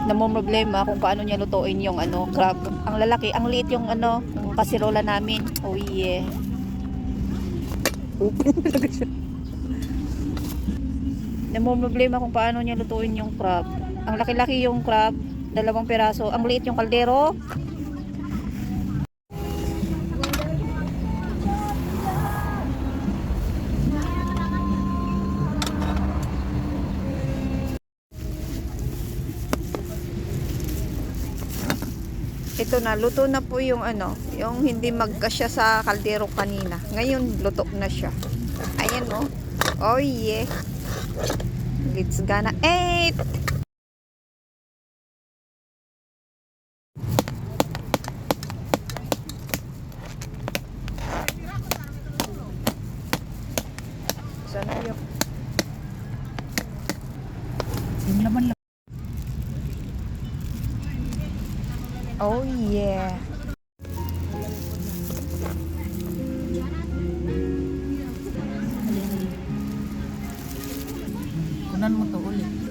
namomroblema kung paano niya lutuin yung crab. Ang lalaki, ang liit yung yung kasirola namin. Oh yeah. Namomroblema kung paano niya lutuin yung crab. Ang laki-laki yung crab, 2 piraso. Ang liit yung kaldero. Ito na, luto na po yung yung hindi magkasya sa kaldero kanina. Ngayon, luto na siya. Ayan oh. Oh yeah. It's gonna eat. Sana yung laman lang. Oh yeah. Kunan mo to ulit.